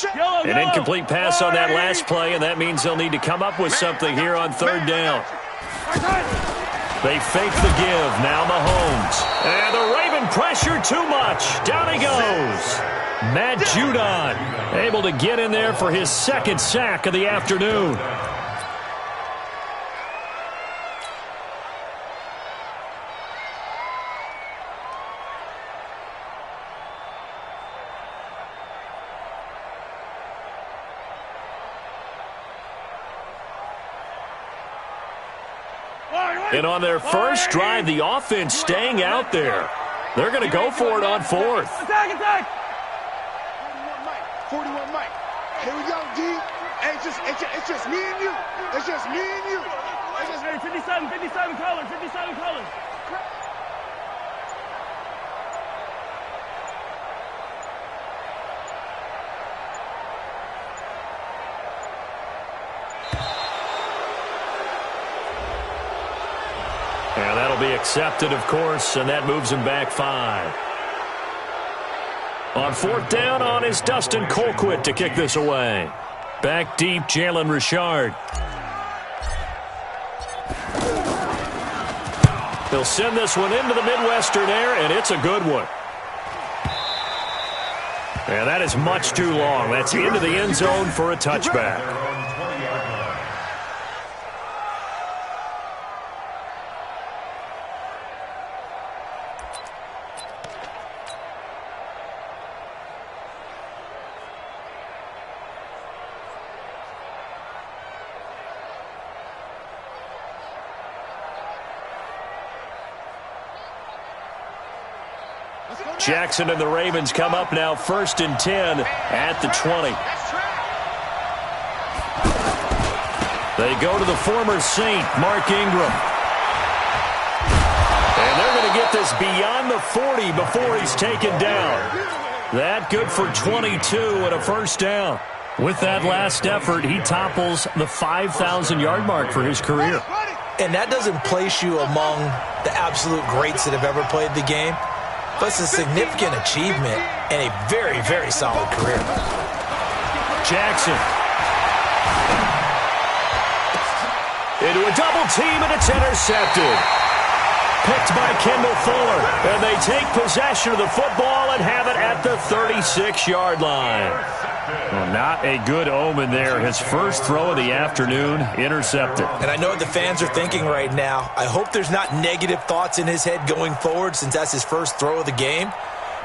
An incomplete pass on that last play, and that means they'll need to come up with something here on third down. They fake the give. Now Mahomes. And the Raven pressure too much. Down he goes. Matt Judon able to get in there for his second sack of the afternoon. And on their first drive, the offense staying out there. They're going to go for it on fourth. Attack, attack! 41 Mike. Here we go, D. Hey, it's just me and you. It's just me and you. It's just 57 colors, 57 colors. And that'll be accepted, of course, and that moves him back 5. On fourth down on is Dustin Colquitt to kick this away. Back deep, Jalen Richard. He'll send this one into the Midwestern air, and it's a good one. And that is much too long. That's into the end zone for a touchback. Jackson and the Ravens come up now 1st and 10 at the 20. They go to the former Saint, Mark Ingram. And they're going to get this beyond the 40 before he's taken down. That good for 22 and a first down. With that last effort, he topples the 5,000-yard mark for his career. And that doesn't place you among the absolute greats that have ever played the game. But it's a significant achievement and a very, very solid career. Jackson. Into a double team, and it's intercepted. Picked by Kendall Fuller. And they take possession of the football and have it at the 36-yard line. Well, not a good omen there. His first throw of the afternoon, intercepted. And I know what the fans are thinking right now. I hope there's not negative thoughts in his head going forward since that's his first throw of the game.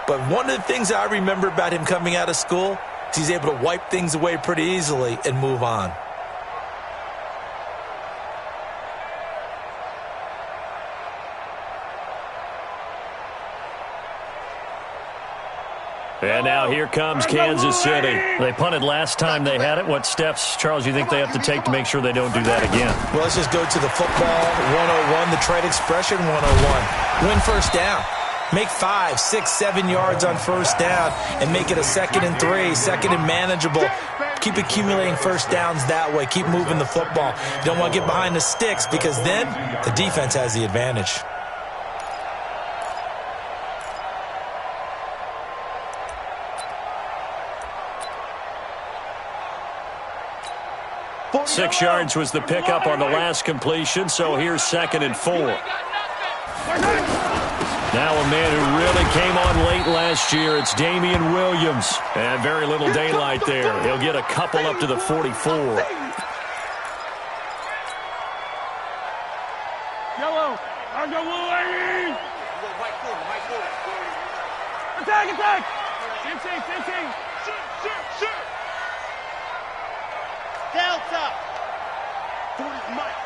But one of the things I remember about him coming out of school is he's able to wipe things away pretty easily and move on. And now here comes Kansas City. They punted last time they had it. What steps, Charles, you think they have to take to make sure they don't do that again? Well, let's just go to the football 101, the trade expression 101. Win first down. Make 5, 6, 7 yards on first down and make it a 2nd and 3, 2nd and manageable. Keep accumulating first downs that way. Keep moving the football. You don't want to get behind the sticks because then the defense has the advantage. Six yards was the pickup on the last completion, so here's 2nd and 4. Now a man who really came on late last year, it's Damian Williams. And very little daylight there. He'll get a couple up to the 44. Yellow, I'm going away. Attack, attack. 15. Shoot. Delta. 40 Mike.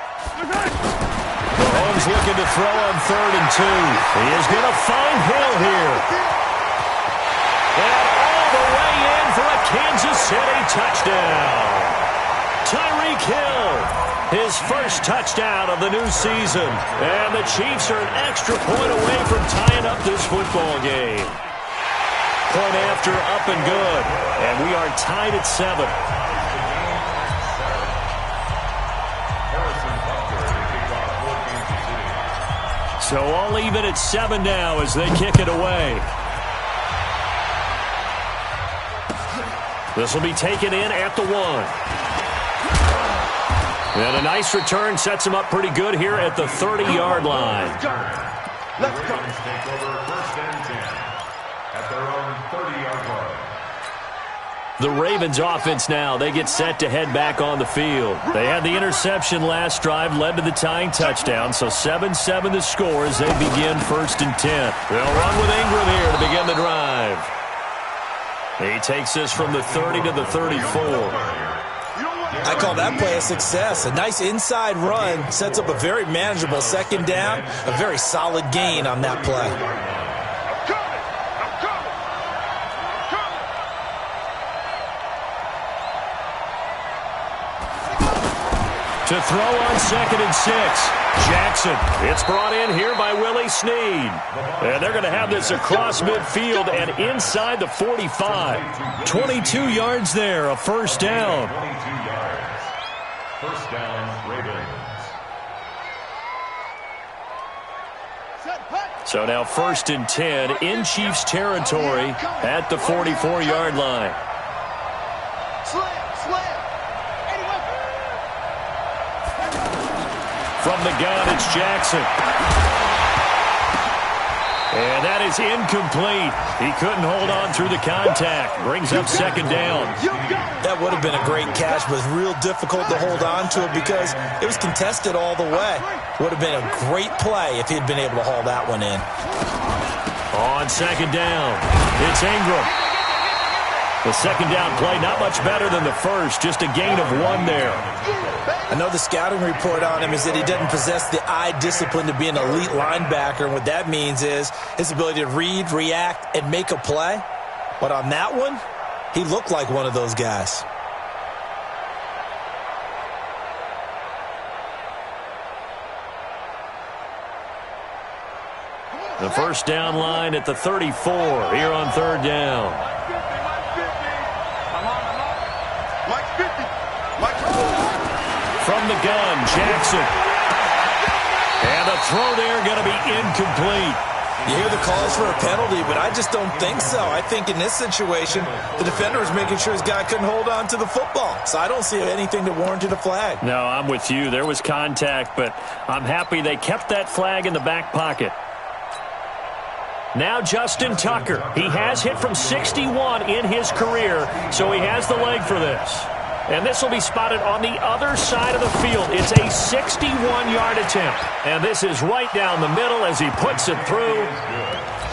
Mahomes looking to throw on 3rd and 2. He is going to find Hill here. And all the way in for a Kansas City touchdown. Tyreek Hill, his first touchdown of the new season. And the Chiefs are an extra point away from tying up this football game. Point after, up and good. And we are tied at 7. So all even at 7 now as they kick it away. This will be taken in at the 1. And a nice return sets him up pretty good here at the 30-yard line. Let's go. Take over 1st and 10 at their own 30-yard line. The Ravens offense now, they get set to head back on the field. They had the interception last drive, led to the tying touchdown, so 7-7 the score as they begin 1st and 10. They'll run with Ingram here to begin the drive. He takes this from the 30 to the 34. I call that play a success. A nice inside run sets up a very manageable 2nd down, a very solid gain on that play. To throw on 2nd and 6. Jackson. It's brought in here by Willie Snead. And they're going to have this across midfield and inside the 45. 22 yards there, a 1st down. 22 yards. 1st down, Ravens. So now 1st and 10 in Chiefs territory at the 44-yard line. From the gun, it's Jackson. And that is incomplete. He couldn't hold on through the contact. Brings up 2nd down. That would have been a great catch, but real difficult to hold on to it because it was contested all the way. Would have been a great play if he had been able to haul that one in. On 2nd down, it's Ingram. The 2nd down play, not much better than the first, just a gain of 1 there. I know the scouting report on him is that he doesn't possess the eye discipline to be an elite linebacker, and what that means is his ability to read, react, and make a play. But on that one, he looked like one of those guys. The 1st down line at the 34 here on 3rd down. From the gun, Jackson. And the throw there going to be incomplete. You hear the calls for a penalty, but I just don't think so. I think in this situation, the defender was making sure his guy couldn't hold on to the football. So I don't see anything that warranted a flag. No, I'm with you. There was contact, but I'm happy they kept that flag in the back pocket. Now Justin Tucker. He has hit from 61 in his career, so he has the leg for this. And this will be spotted on the other side of the field. It's a 61-yard attempt. And this is right down the middle as he puts it through.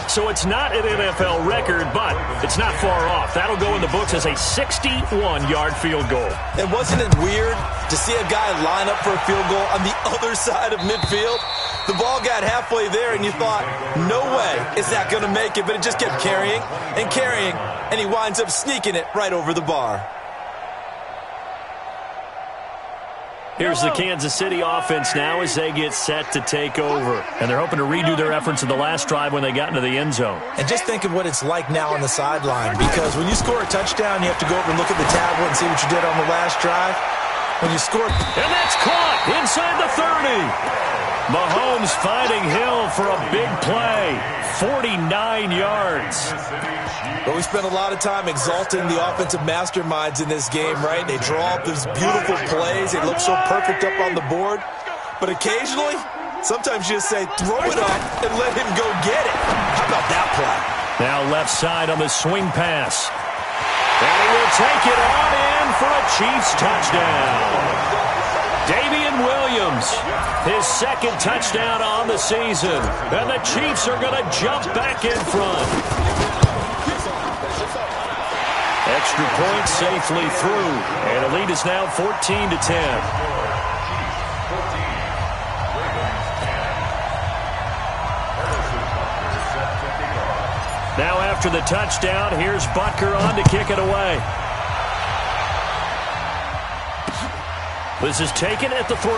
So it's not an NFL record, but it's not far off. That'll go in the books as a 61-yard field goal. And wasn't it weird to see a guy line up for a field goal on the other side of midfield? The ball got halfway there, and you thought, no way is that going to make it. But it just kept carrying and carrying, and he winds up sneaking it right over the bar. Here's the Kansas City offense now as they get set to take over. And they're hoping to redo their efforts in the last drive when they got into the end zone. And just think of what it's like now on the sideline, because when you score a touchdown, you have to go over and look at the tablet and see what you did on the last drive. When you score... And that's caught inside the 30. Mahomes finding Hill for a big play. 49 yards. But we spent a lot of time exalting the offensive masterminds in this game, right? They draw up these beautiful plays. They look so perfect up on the board. But occasionally, sometimes you just say, throw it up and let him go get it. How about that play? Now left side on the swing pass. And he will take it on in for a Chiefs touchdown. Damian Williams, his 2nd touchdown on the season. And the Chiefs are going to jump back in front. Extra point safely through. And the lead is now 14-10. Now after the touchdown, here's Butker on to kick it away. This is taken at the 3.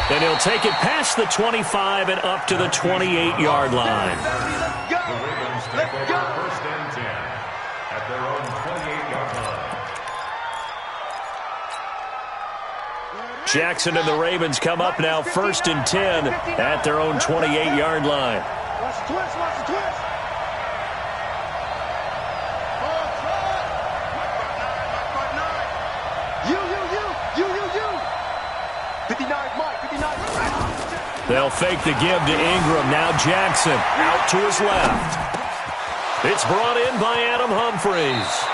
And he'll take it past the 25 and up to the 28-yard line. The Ravens take over 1st and 10 at their own 28-yard line. Jackson and the Ravens come up now 1st and 10 at their own 28-yard line. Watch the twist, watch the twist. They'll fake the give to Ingram. Now Jackson out to his left. It's brought in by Adam Humphries.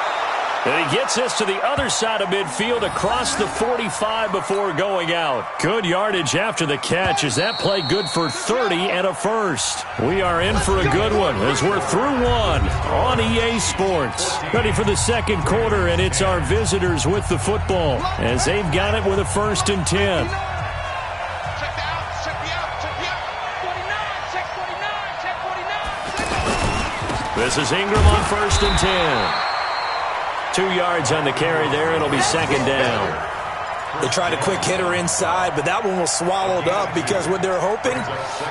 And he gets this to the other side of midfield across the 45 before going out. Good yardage after the catch. Is that play good for 30 and a first? We are in for a good one as we're through one on EA Sports. Ready for the second quarter, and it's our visitors with the football as they've got it with a 1st and 10. This is Ingram on 1st and 10. 2 yards on the carry there. It'll be 2nd down. They tried a quick hitter inside, but that one was swallowed up because what they're hoping,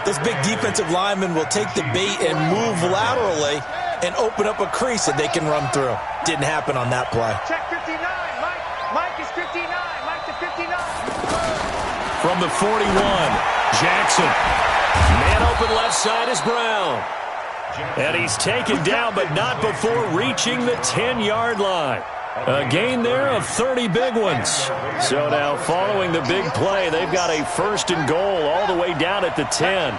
those big defensive linemen will take the bait and move laterally and open up a crease that they can run through. Didn't happen on that play. Check 59. Mike is 59. Mike to 59. From the 41, Jackson. Man open left side is Brown. And he's taken down, but not before reaching the 10-yard line. A gain there of 30 big ones. So now following the big play, they've got a 1st and goal all the way down at the 10.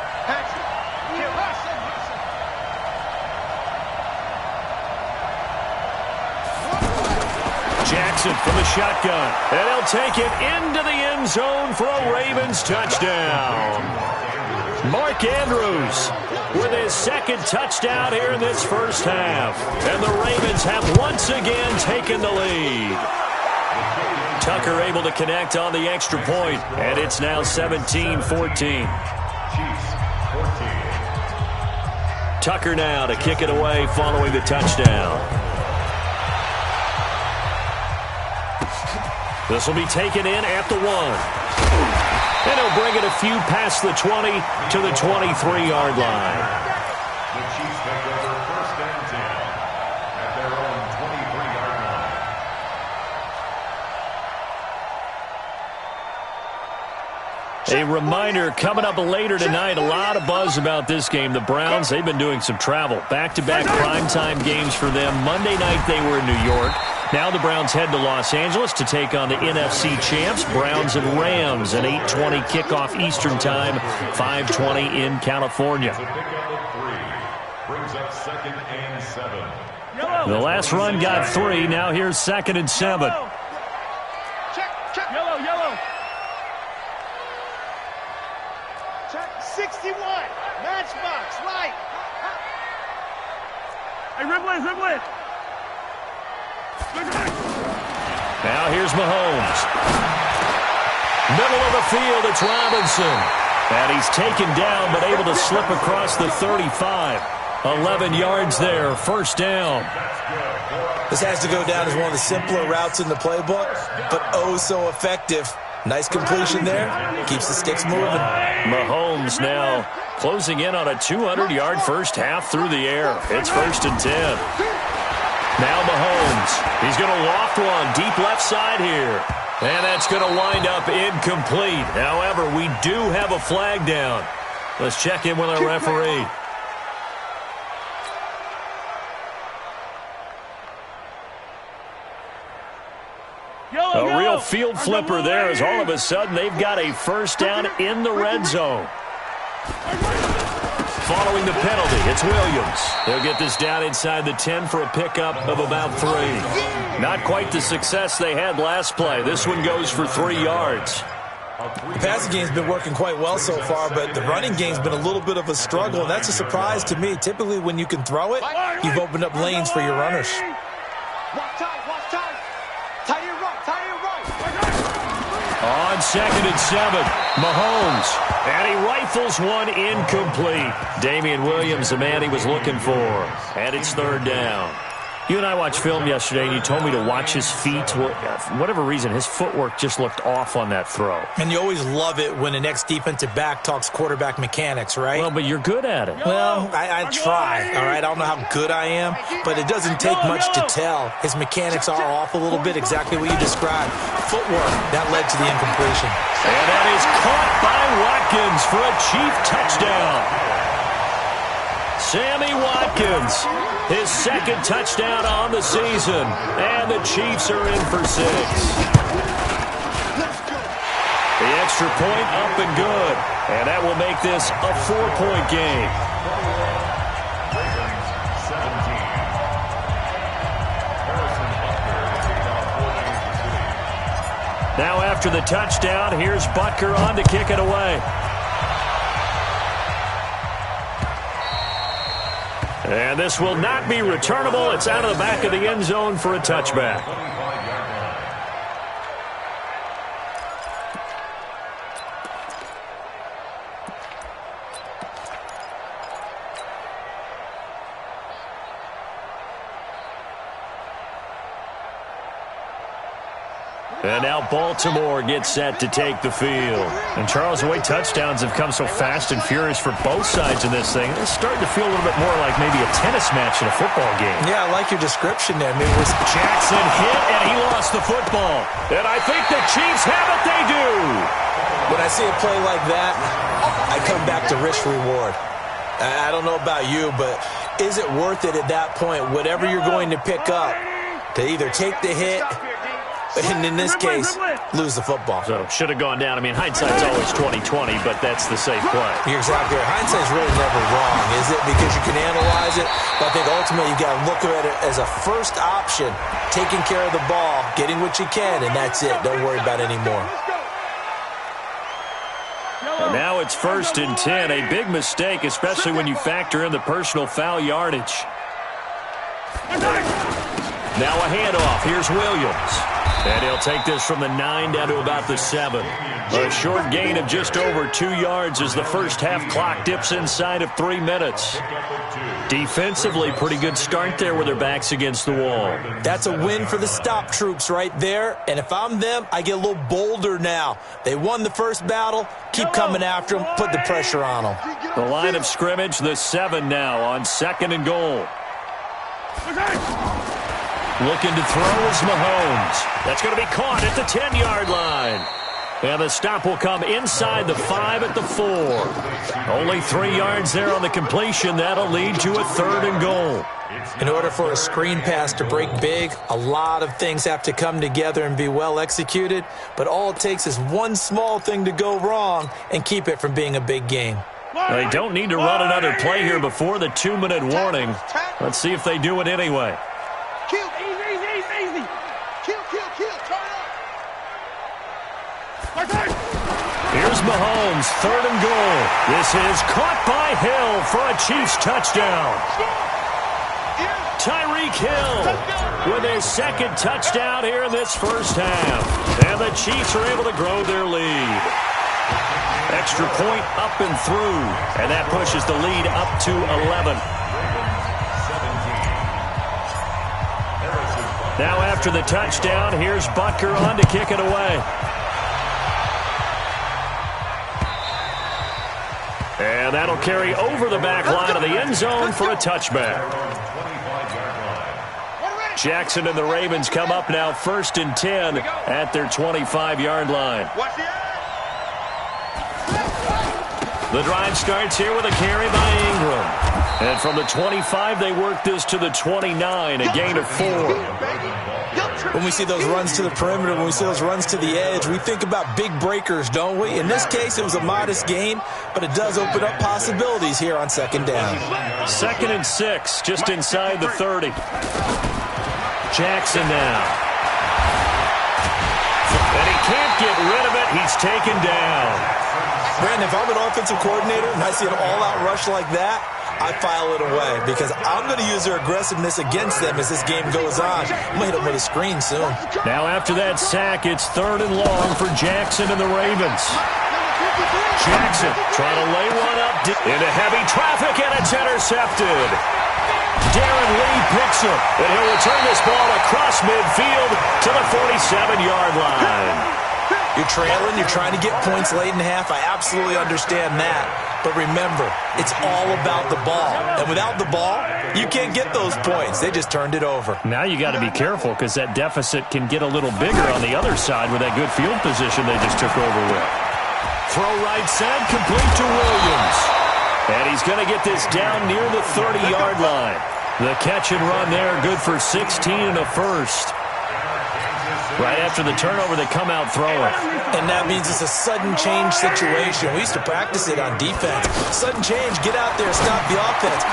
Jackson from the shotgun. And he'll take it into the end zone for a Ravens touchdown. Mark Andrews with his 2nd touchdown here in this first half. And the Ravens have once again taken the lead. Tucker able to connect on the extra point, and it's now 17-14. Tucker now to kick it away following the touchdown. This will be taken in at the 1. And he'll bring it a few past the 20 to the 23-yard line. The Chiefs take over 1st and 10 at their own 23-yard line. A reminder, coming up later tonight, a lot of buzz about this game. The Browns, they've been doing some travel. Back-to-back primetime games for them. Monday night they were in New York. Now the Browns head to Los Angeles to take on the NFC champs, Browns and Rams, an 8:20 kickoff Eastern time, 5:20 in California. Brings up 2nd and 7. The last run got 3. Now here's 2nd and 7. Check. Yellow. Check 61. Matchbox, light. Hey, ribble it. Now here's Mahomes. Middle of the field, it's Robinson. And he's taken down, but able to slip across the 35. 11 yards there, 1st down. This has to go down as one of the simpler routes in the playbook, but oh so effective. Nice completion there. Keeps the sticks moving. Mahomes now closing in on a 200-yard first half through the air. It's 1st and 10. Now Mahomes. He's going to loft one deep left side here. And that's going to wind up incomplete. However, we do have a flag down. Let's check in with our referee. A real field flipper there as all of a sudden they've got a 1st down in the red zone. Following the penalty, it's Williams. They'll get this down inside the 10 for a pickup of about 3. Not quite the success they had last play. This one goes for 3 yards. The passing game's been working quite well so far, but the running game's been a little bit of a struggle, and that's a surprise to me. Typically, when you can throw it, you've opened up lanes for your runners. Watch tight. Tight and right. On 2nd and 7, Mahomes. And he rifles one incomplete. Damian Williams, the man he was looking for. And it's 3rd down. You and I watched film yesterday, and you told me to watch his feet. For whatever reason, his footwork just looked off on that throw. And you always love it when the next defensive back talks quarterback mechanics, right? Well, but you're good at it. Well, I try, all right? I don't know how good I am, but it doesn't take much to tell. His mechanics are off a little bit, exactly what you described. Footwork, that led to the incompletion. And that is caught by Watkins for a Chief touchdown. Sammy Watkins, his 2nd touchdown on the season. And the Chiefs are in for 6. The extra Extra point up and good. And that will make this a 4-point game. Now after the touchdown, here's Butker on to kick it away. And this will not be returnable. It's out of the back of the end zone for a touchback. And now Baltimore gets set to take the field. And Charles, the way touchdowns have come so fast and furious for both sides in this thing, it's starting to feel a little bit more like maybe a tennis match in a football game. Yeah, I like your description there. Maybe it was Jackson hit, and he lost the football. And I think the Chiefs have it. They do. When I see a play like that, I come back to risk reward. I don't know about you, but is it worth it at that point, whatever you're going to pick up, to either take the hit, and in this case, lose the football? So, should have gone down. I mean, hindsight's always 20/20, but that's the safe play. You're exactly right. Hindsight's really never wrong, is it? Because you can analyze it, but I think ultimately you've got to look at it as a first option, taking care of the ball, getting what you can, and that's it. Don't worry about it anymore. And now it's 1st and 10. A big mistake, especially when you factor in the personal foul yardage. Now a handoff. Here's Williams. And he'll take this from the 9 down to about the 7. A short gain of just over 2 yards as the first half clock dips inside of 3 minutes. Defensively, pretty good start there with their backs against the wall. That's a win for the stop troops right there. And if I'm them, I get a little bolder now. They won the first battle. Keep coming after them. Put the pressure on them. The line of scrimmage, the 7 now on 2nd and goal. Looking to throw is Mahomes. That's going to be caught at the 10-yard line. And the stop will come inside the 5 at the 4. Only 3 yards there on the completion. That'll lead to a 3rd and goal. In order for a screen pass to break big, a lot of things have to come together and be well executed. But all it takes is one small thing to go wrong and keep it from being a big game. They don't need to run another play here before the 2-minute warning. Let's see if they do it anyway. Kill, easy. Kill. Turn up. Here's Mahomes, 3rd and goal. This is caught by Hill for a Chiefs touchdown. Tyreek Hill with his 2nd touchdown here in this first half. And the Chiefs are able to grow their lead. Extra point up and through. And that pushes the lead up to 11. Now after the touchdown, here's Butker on to kick it away. And that'll carry over the back line of the end zone for a touchback. Jackson and the Ravens come up now 1st and 10 at their 25-yard line. The drive starts here with a carry by Ingram. And from the 25, they work this to the 29, a gain of 4. When we see those runs to the perimeter, when we see those runs to the edge, we think about big breakers, don't we? In this case, it was a modest gain, but it does open up possibilities here on 2nd down. 2nd and 6, just inside the 30. Jackson now. And he can't get rid of it. He's taken down. Brandon, if I'm an offensive coordinator and I see an all-out rush like that, I file it away because I'm going to use their aggressiveness against them as this game goes on. I'm going to hit them with a screen soon. Now after that sack, it's 3rd and long for Jackson and the Ravens. Jackson trying to lay one up into heavy traffic, and it's intercepted. Darren Lee picks him, and he'll return this ball across midfield to the 47-yard line. You're trailing, you're trying to get points late in half. I absolutely understand that. But remember, it's all about the ball. And without the ball, you can't get those points. They just turned it over. Now you got to be careful because that deficit can get a little bigger on the other side with that good field position they just took over with. Throw right side, complete to Williams. And he's going to get this down near the 30-yard line. The catch and run there, good for 16 and a first. Right after the turnover, they come out throwing. And that means it's a sudden change situation. We used to practice it on defense. Sudden change, get out there, stop the offense.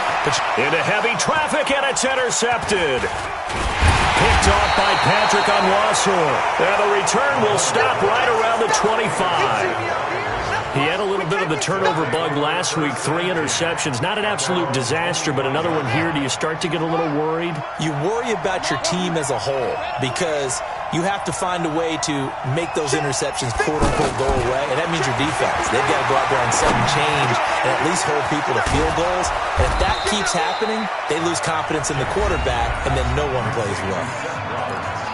Into heavy traffic, and it's intercepted. Picked off by Patrick Onwuasor. And the return will stop right around the 25. He had a little bit of the turnover bug last week, 3 interceptions. Not an absolute disaster, but another one here. Do you start to get a little worried? You worry about your team as a whole because you have to find a way to make those interceptions, quote-unquote, go away, and that means your defense. They've got to go out there and sudden change and at least hold people to field goals. And if that keeps happening, they lose confidence in the quarterback, and then no one plays well.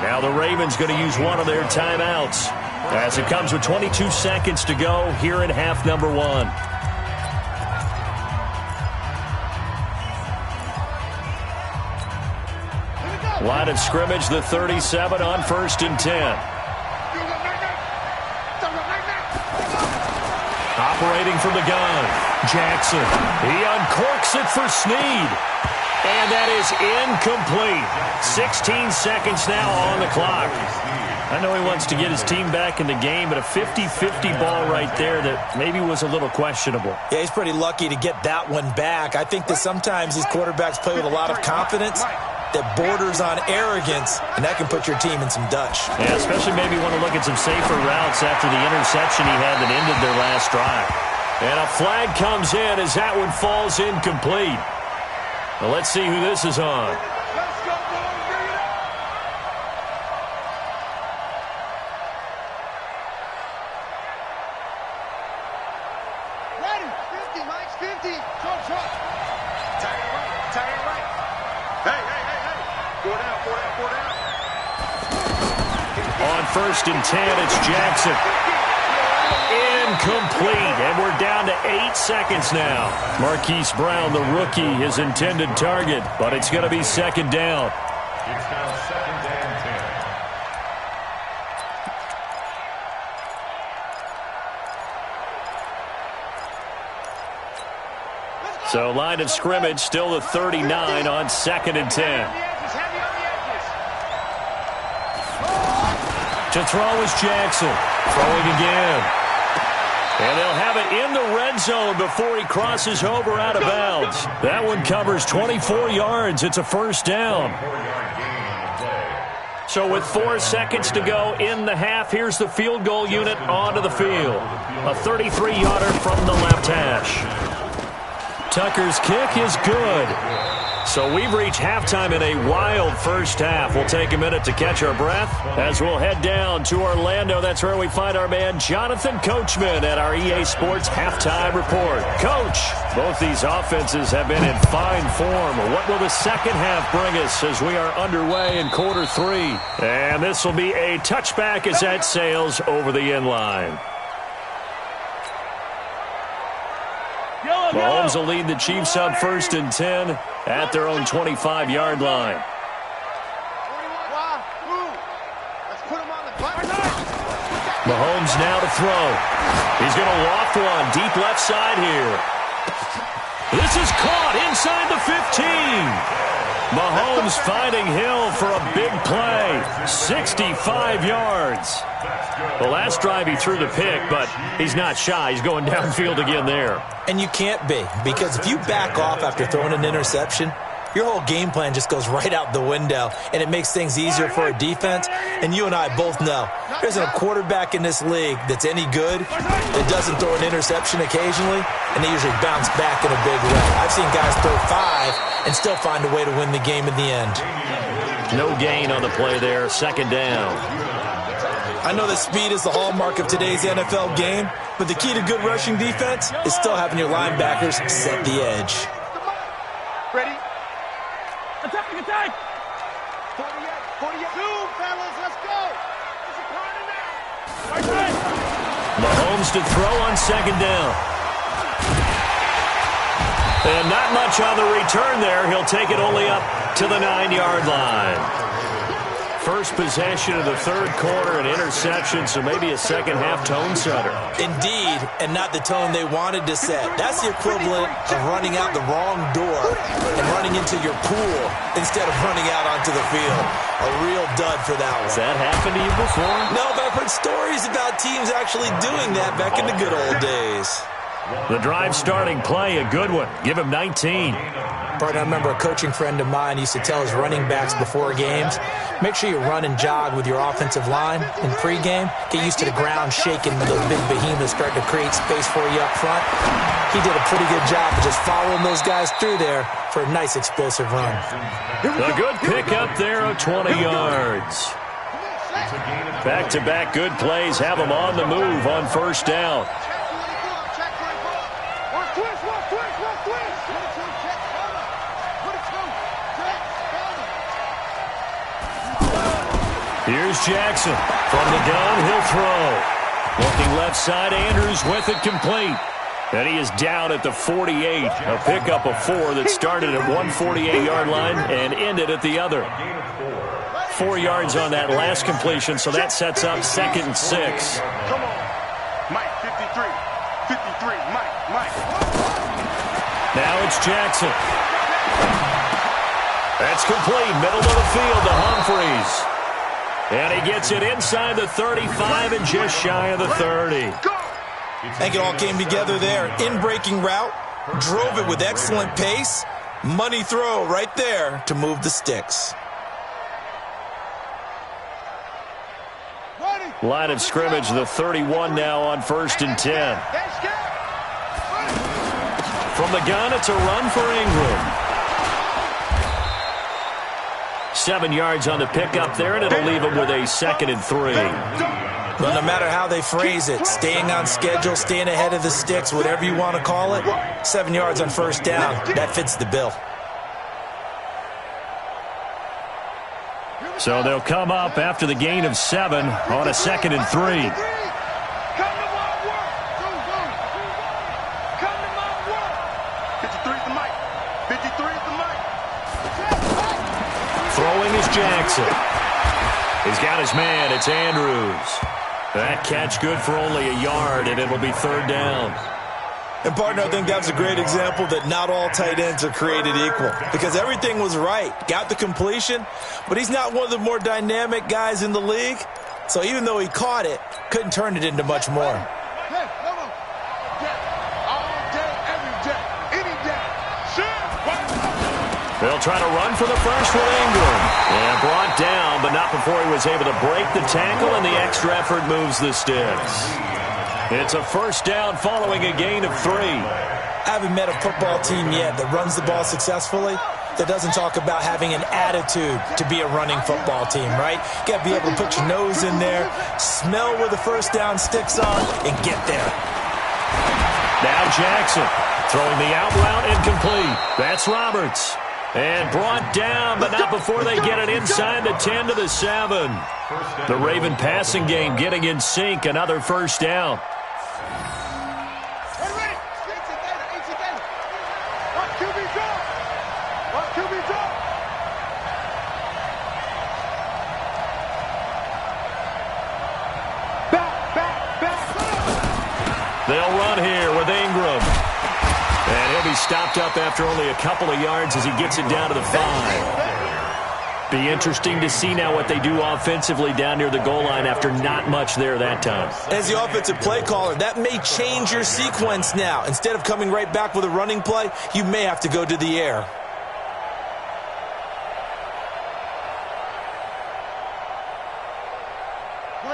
Now the Ravens going to use one of their timeouts as it comes with 22 seconds to go here in half number 1. Line of scrimmage, the 37 on 1st and 10. Operating from the gun, Jackson. He uncorks it for Snead. And that is incomplete. 16 seconds now on the clock. I know he wants to get his team back in the game, but a 50-50 ball right there that maybe was a little questionable. Yeah, he's pretty lucky to get that one back. I think that sometimes these quarterbacks play with a lot of confidence that borders on arrogance, and that can put your team in some Dutch. Yeah, especially maybe want to look at some safer routes after the interception he had that ended their last drive. And a flag comes in as that one falls incomplete. Well, let's see who this is on. Ready, 50, Mike's 50. Short, short. Tie it right. Hey. 4 down. On 1st and 10, it's Jackson. Incomplete, and we're down to 8 seconds now. Marquise Brown, the rookie, his intended target, but it's going to be 2nd down. It's now 2nd and 10. So line of scrimmage, still the 39 on 2nd and 10. To throw is Jackson. Throwing again. And they'll have it in the red zone before he crosses over out of bounds. That one covers 24 yards. It's a 1st down. So with 4 seconds to go in the half, here's the field goal unit onto the field. A 33-yarder from the left hash. Tucker's kick is good. So we've reached halftime in a wild first half. We'll take a minute to catch our breath as we'll head down to Orlando. That's where we find our man Jonathan Coachman at our EA Sports Halftime Report. Coach, both these offenses have been in fine form. What will the second half bring us as we are underway in quarter 3? And this will be a touchback as that sails over the end line. Mahomes will lead the Chiefs on 1st and 10 at their own 25-yard line. Mahomes now to throw. He's going to loft one deep left side here. This is caught inside the 15. Mahomes finding Hill for a big play. 65 yards. The last drive he threw the pick, but he's not shy. He's going downfield again there. And you can't be, because if you back off after throwing an interception, your whole game plan just goes right out the window, and it makes things easier for a defense. And you and I both know there isn't a quarterback in this league that's any good that doesn't throw an interception occasionally, and they usually bounce back in a big way. I've seen guys throw 5 and still find a way to win the game in the end. No gain on the play there, 2nd down. I know that speed is the hallmark of today's NFL game, but the key to good rushing defense is still having your linebackers set the edge. Ready? Attack! 48, fellas, let's go! It's a corner now! Mahomes to throw on 2nd down. And not much on the return there. He'll take it only up to the 9-yard line. first possession of the third quarter, an interception, so maybe a second-half tone setter. Indeed, and not the tone they wanted to set. That's the equivalent of running out the wrong door and running into your pool instead of running out onto the field. A real dud for that one. Has that happened to you before? No, but I've heard stories about teams actually doing that back in the good old days. The drive starting play, a good one. Give him 19. But I remember a coaching friend of mine used to tell his running backs before games, make sure you run and jog with your offensive line in pregame. Get used to the ground shaking when those big behemoths start to create space for you up front. He did a pretty good job of just following those guys through there for a nice explosive run. A good pickup there of 20 yards. Back-to-back good plays have them on the move on first down. Here's Jackson. From the gun, he'll throw. Looking left side, Andrews with it complete. And he is down at the 48. A pickup of 4 that started at 148-yard line and ended at the other. 4 yards on that last completion, so that sets up 2nd and 6. Come on. Mike, 53. 53. Mike. Now it's Jackson. That's complete. Middle of the field to Humphreys. And he gets it inside the 35 and just shy of the 30. I think it all came together there. In-breaking route, drove it with excellent pace. Money throw right there to move the sticks. Line of scrimmage, the 31 now on 1st and 10. From the gun, it's a run for Ingram. 7 yards on the pickup there, and it'll leave him with a 2nd and 3. Well, no matter how they phrase it, staying on schedule, staying ahead of the sticks, whatever you want to call it, 7 yards on first down, that fits the bill. So they'll come up after the gain of 7 on a 2nd and 3. Throwing is Jackson. He's got his man. It's Andrews. That catch good for only a yard, and it'll be 3rd down. And, partner, I think that's a great example that not all tight ends are created equal because everything was right. Got the completion, but he's not one of the more dynamic guys in the league. So even though he caught it, couldn't turn it into much more. They'll try to run for the first with Ingram. And brought down, but not before he was able to break the tackle, and the extra effort moves the sticks. It's a first down following a gain of 3. I haven't met a football team yet that runs the ball successfully that doesn't talk about having an attitude to be a running football team, right? You got to be able to put your nose in there, smell where the first down sticks are, and get there. Now Jackson throwing the out route incomplete. That's Roberts. And brought down, but not before they get it inside the 10 to the 7. The Raven passing game getting in sync. Another first down. They'll run here with Ingram. And he'll be stopped up after only a couple of yards as he gets it down to the 5. Be interesting to see now what they do offensively down near the goal line after not much there that time. As the offensive play caller, that may change your sequence now. Instead of coming right back with a running play, you may have to go to the air.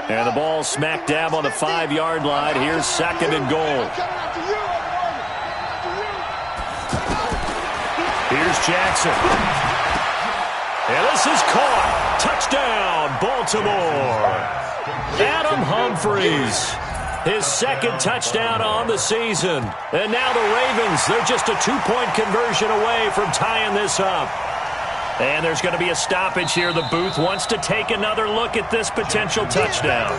And the ball smack dab on the 5-yard line. Here's 2nd and goal. Here's Jackson. And this is caught. Touchdown, Baltimore. Adam Humphreys. His 2nd touchdown on the season. And now the Ravens, they're just a 2-point conversion away from tying this up. And there's going to be a stoppage here. The booth wants to take another look at this potential touchdown.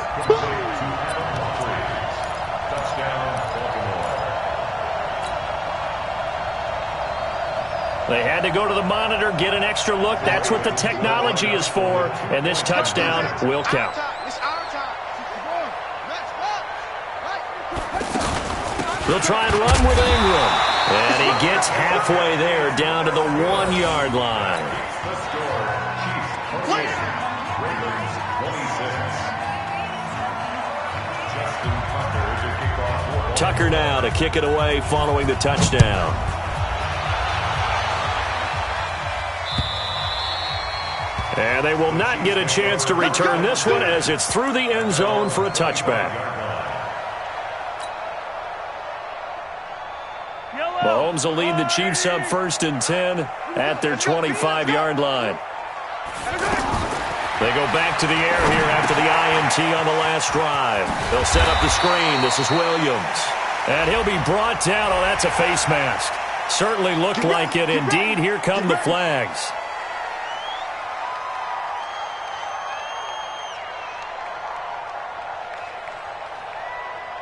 They had to go to the monitor, get an extra look. That's what the technology is for. And this touchdown will count. They'll try and run with Ingram. And he gets halfway there, down to the 1-yard line. The score, Chiefs 28, Ravens 26. Justin Tucker to kick off. Tucker now to kick it away following the touchdown. And they will not get a chance to return this one as it's through the end zone for a touchback. Mahomes will lead the Chiefs up 1st and 10 at their 25-yard line. They go back to the air here after the INT on the last drive. They'll set up the screen. This is Williams. And he'll be brought down. Oh, that's a face mask. Certainly looked like it. Indeed, here come the flags.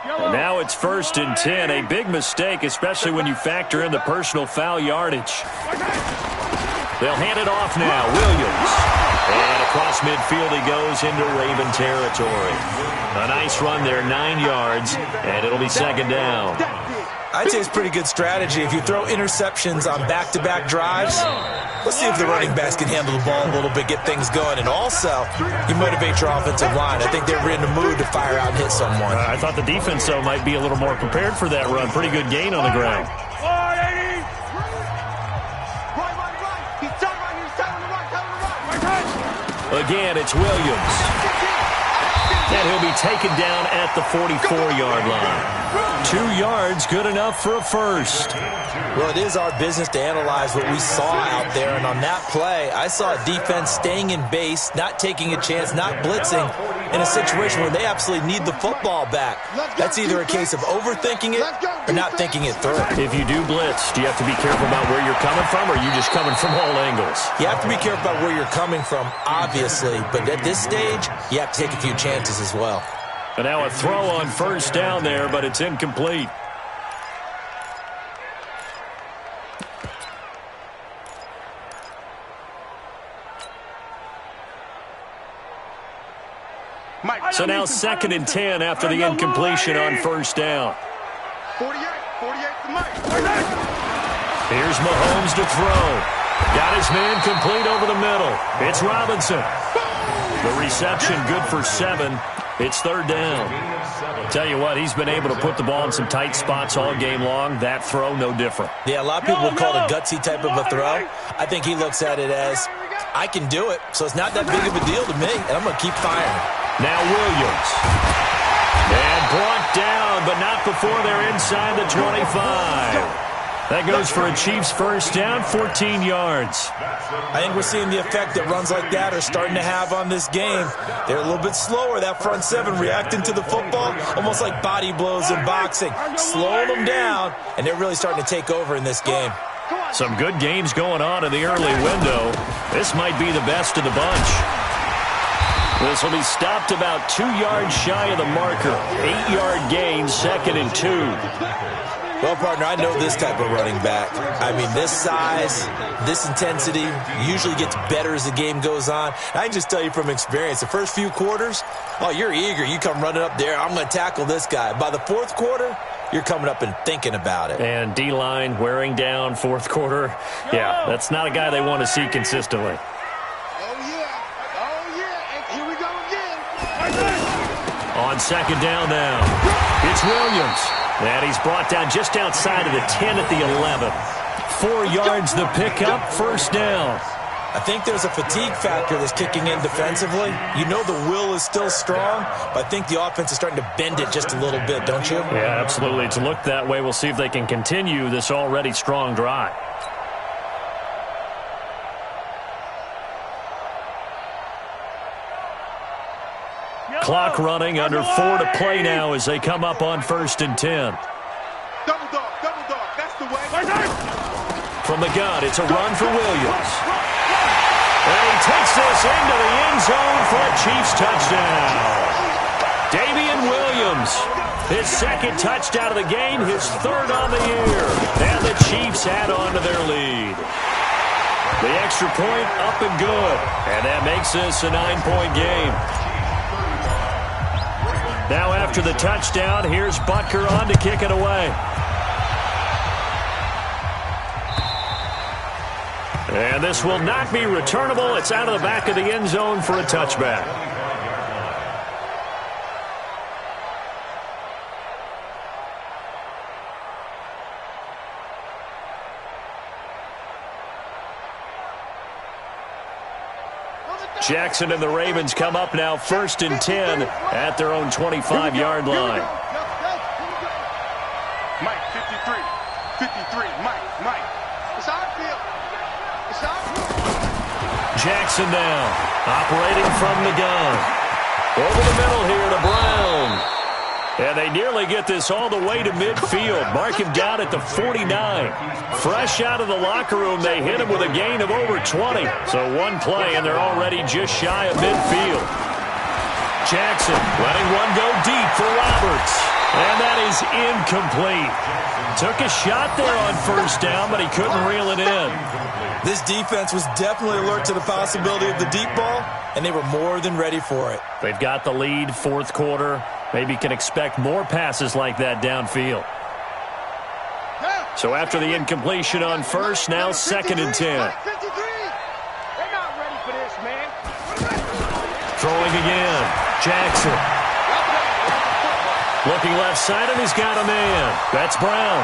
And now it's 1st and 10. A big mistake, especially when you factor in the personal foul yardage. They'll hand it off now. Williams. And across midfield he goes into Raven territory. A nice run there, 9 yards, and it'll be 2nd down. I'd say it's pretty good strategy. If you throw interceptions on back-to-back drives, let's see if the running backs can handle the ball a little bit, get things going. And also, you motivate your offensive line. I think they're in the mood to fire out and hit someone. I thought the defense, though, might be a little more prepared for that run. Pretty good gain on the ground. Again, it's Williams. And he'll be taken down at the 44-yard line. 2 yards, good enough for a first. Well, it is our business to analyze what we saw out there. And on that play, I saw a defense staying in base, not taking a chance, not blitzing in a situation where they absolutely need the football back. That's either a case of overthinking it or not thinking it through. If you do blitz, do you have to be careful about where you're coming from, or are you just coming from all angles? You have to be careful about where you're coming from, obviously. But at this stage, you have to take a few chances as well. And now a throw on 1st down there, but it's incomplete. So now 2nd and 10 after the incompletion on 1st down. 48 to Mike. Here's Mahomes to throw. Got his man complete over the middle. It's Robinson. The reception good for 7. It's 3rd down. Tell you what, he's been able to put the ball in some tight spots all game long. That throw, no different. Yeah, a lot of people would call it a gutsy type of a throw. I think he looks at it as, I can do it, so it's not that big of a deal to me, and I'm going to keep firing. Now Williams. And brought down, but not before they're inside the 25. That goes for a Chiefs 1st down, 14 yards. I think we're seeing the effect that runs like that are starting to have on this game. They're a little bit slower, that front 7 reacting to the football, almost like body blows in boxing, slowing them down, and they're really starting to take over in this game. Some good games going on in the early window. This might be the best of the bunch. This will be stopped about 2 yards shy of the marker. 8-yard gain, 2nd and 2. Well, partner, I know this type of running back. I mean, this size, this intensity usually gets better as the game goes on. I can just tell you from experience, the first few quarters, oh, you're eager. You come running up there, I'm going to tackle this guy. By the 4th quarter, you're coming up and thinking about it. And D-line wearing down 4th quarter. Yeah, that's not a guy they want to see consistently. Here we go again. On 2nd down now, it's Williams. And he's brought down just outside of the 10 at the 11. 4 yards the pickup, 1st down. I think there's a fatigue factor that's kicking in defensively. You know the will is still strong, but I think the offense is starting to bend it just a little bit, don't you? Yeah, absolutely. It's looked that way. We'll see if they can continue this already strong drive. Clock running, under 4 to play now as they come up on 1st and 10. Double dog, that's the way. From the gun, it's a run for Williams. And he takes this into the end zone for a Chiefs touchdown. Damian Williams, his 2nd touchdown of the game, his 3rd on the year. And the Chiefs add on to their lead. extra point up and good. And that makes this a 9-point game. Now after the touchdown, here's Butker on to kick it away. And this will not be returnable. It's out of the back of the end zone for a touchback. Jackson and the Ravens come up now 1st and 10 at their own 25-yard line. Mike, 53. 53. Mike. It's our field. It's our field. Jackson now, operating from the gun. Over the middle here to Brown. And they nearly get this all the way to midfield. Mark him down at the 49. Fresh out of the locker room, they hit him with a gain of over 20. So one play, and they're already just shy of midfield. Jackson letting one go deep for Roberts. And that is incomplete. Took a shot there on 1st down, but he couldn't reel it in. This defense was definitely alert to the possibility of the deep ball, and they were more than ready for it. They've got the lead, 4th quarter. Maybe can expect more passes like that downfield. So after the incompletion on 1st, now 2nd and 10. They're not ready for this, man. Throwing again. Jackson. Looking left side, and he's got a man. That's Brown.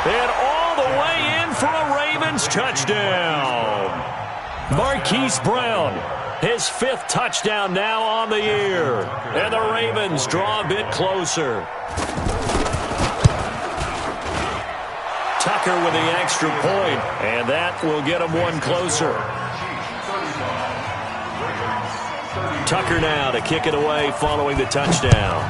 And all the way in for a Ravens touchdown. Marquise Brown. His 5th touchdown now on the year. And the Ravens draw a bit closer. Tucker with the extra point, and that will get him one closer. Tucker now to kick it away following the touchdown.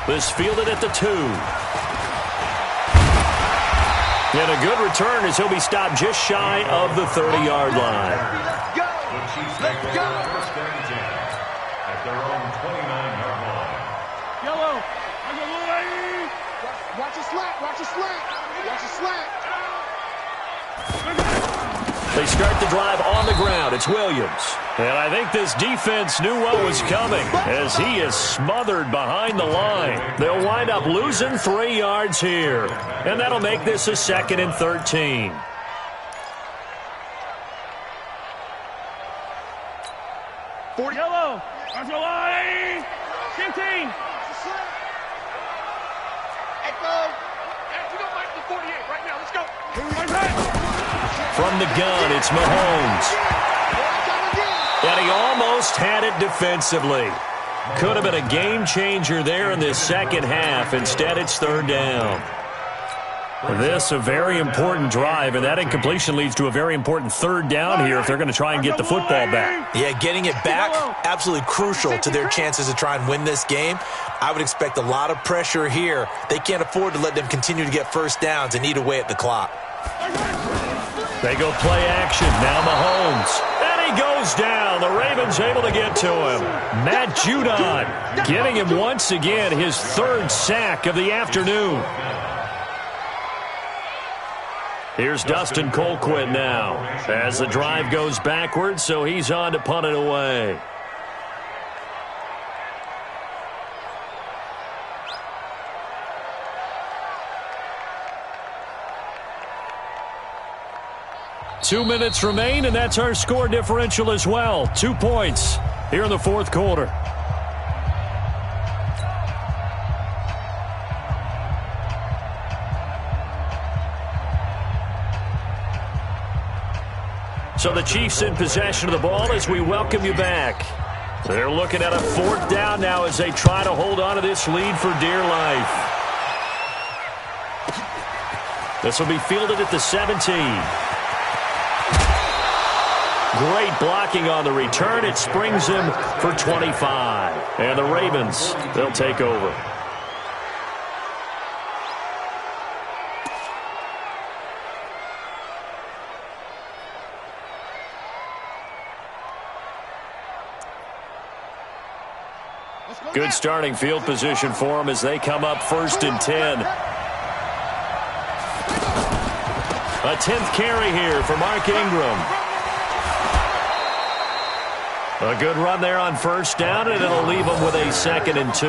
This fielded at the 2. And a good return as he'll be stopped just shy of the 30-yard line. Let's go. Let's go. First and 10 at their own 29-yard line. Yellow. Watch your slack. Watch your slack. Watch your slack. They start the drive on the ground. It's Williams. And I think this defense knew what was coming as he is smothered behind the line. They'll wind up losing 3 yards here. And that'll make this a 2nd and 13. Yellow. Watch your line. 15. Echo. We don't like the 48 right now. Let's go. From the gun, it's Mahomes. And he almost had it defensively. Could have been a game changer there in this second half. Instead, it's 3rd down. This a very important drive, and that incompletion leads to a very important 3rd down here if they're going to try and get the football back. Yeah, getting it back, absolutely crucial to their chances to try and win this game. I would expect a lot of pressure here. They can't afford to let them continue to get 1st downs and eat away at the clock. They go play action. Now Mahomes. And he goes down. The Ravens able to get to him. Matt Judon getting him once again his 3rd sack of the afternoon. Here's Dustin Colquitt now as the drive goes backwards, so he's on to punt it away. Two minutes remain, and that's our score differential as well. 2 points here in the 4th quarter. So the Chiefs in possession of the ball as we welcome you back. They're looking at a 4th down now as they try to hold on to this lead for dear life. This will be fielded at the 17. Great blocking on the return. It springs him for 25. And the Ravens, they'll take over. Good starting field position for them as they come up 1st and 10. A 10th carry here for Mark Ingram. A good run there on first down, and it'll leave them with a 2nd and 2.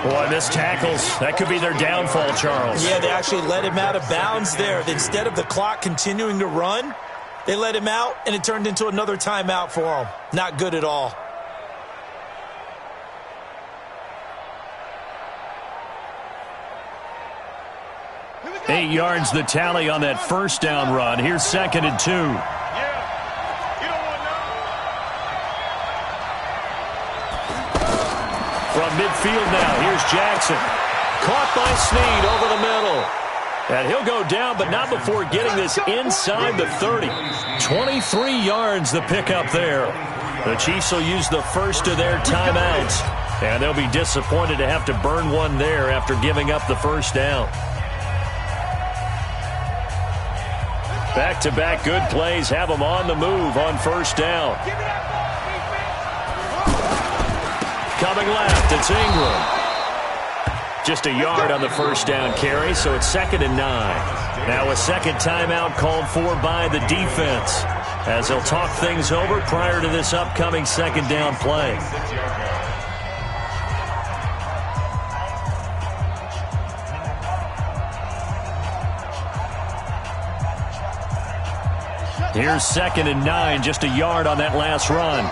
Boy, missed tackles. That could be their downfall, Charles. Yeah, they actually let him out of bounds there. Instead of the clock continuing to run, they let him out, and it turned into another timeout for him. Not good at all. Eight yards the tally on that first down run. Here's 2nd and 2. From midfield now, here's Jackson. Caught by Snead over the middle. And he'll go down, but not before getting this inside the 30. 23 yards the pickup there. The Chiefs will use the first of their timeouts. And they'll be disappointed to have to burn one there after giving up the first down. Back-to-back good plays have them on the move on first down. Coming left, it's Ingram. Just a yard on the first down carry, so it's 2nd and 9. Now a second timeout called for by the defense, as they'll talk things over prior to this upcoming second down play. Here's 2nd and 9, just a yard on that last run.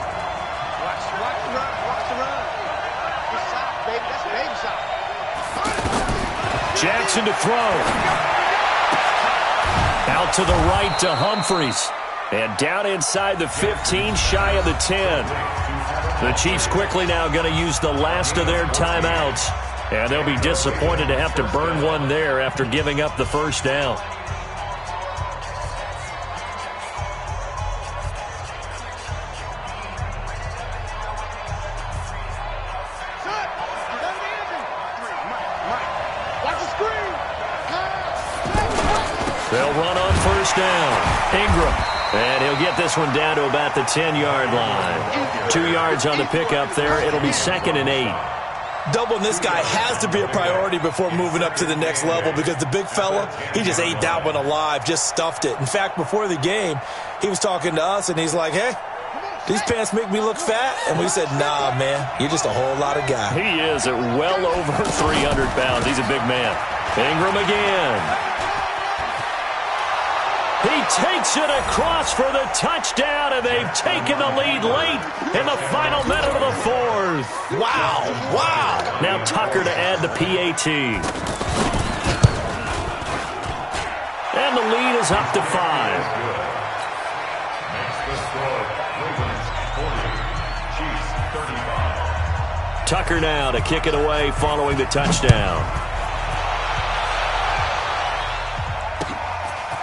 Jackson to throw. Out to the right to Humphries. And down inside the 15, shy of the 10. The Chiefs quickly now going to use the last of their timeouts. And they'll be disappointed to have to burn one there after giving up the first down. They'll run on first down. Ingram. And he'll get this one down to about the 10-yard line. 2 yards on the pickup there. It'll be 2nd and 8. Doubling this guy has to be a priority before moving up to the next level, because the big fella, he just ate that one alive, just stuffed it. In fact, before the game, he was talking to us, and he's like, hey, these pants make me look fat? And we said, nah, man, you're just a whole lot of guy. He is at well over 300 pounds. He's a big man. Ingram again. He takes it across for the touchdown, and they've taken the lead late in the final minute of the fourth. Wow, wow. Now Tucker to add the PAT. And the lead is up to 5. Makes the score. Ravens 40, Chiefs 35. Tucker now to kick it away following the touchdown.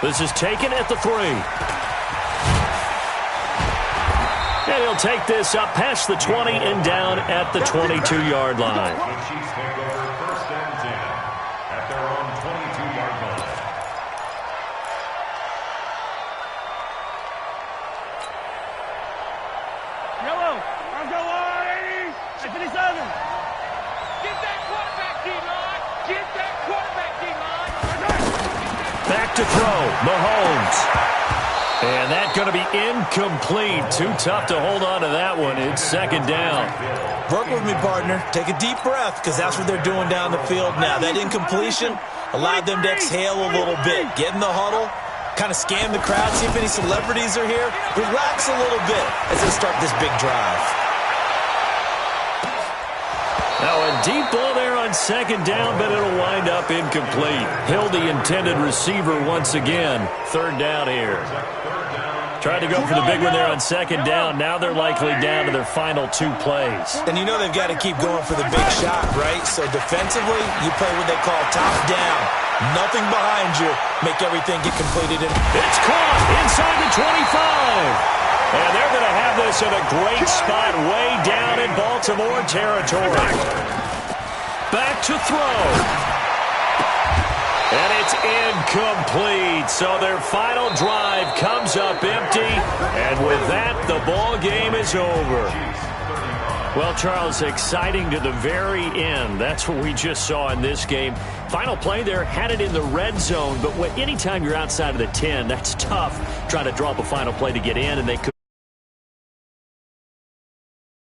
This is taken at the 3. And he'll take this up past the 20 and down at the 22-yard line. The Chiefs take over 1st and 10 at their own 22-yard line. Yellow, I'm going 80. 57. Get that quarterback, D-line. Get that quarterback, D-line. Back to throw, Mahomes. And that's going to be incomplete. Too tough to hold on to that one. It's 2nd down. Work with me, partner. Take a deep breath, because that's what they're doing down the field now. That incompletion allowed them to exhale a little bit. Get in the huddle, kind of scan the crowd, see if any celebrities are here. Relax a little bit as they start this big drive. Now a deep ball there on 2nd down, but it'll wind up incomplete. Hill, the intended receiver once again. 3rd down here. Tried to go for the big one there on 2nd down. Now they're likely down to their final 2 plays. And you know they've got to keep going for the big shot, right? So defensively, you play what they call top down. Nothing behind you. Make everything get completed. It's caught inside the 25. And they're going to have this in a great spot way down in Baltimore territory. Back to throw. And it's incomplete. So their final drive comes up empty. And with that, the ball game is over. Well, Charles, exciting to the very end. That's what we just saw in this game. Final play there, had it in the red zone, but anytime you're outside of the 10, that's tough trying to draw up a final play to get in, and they could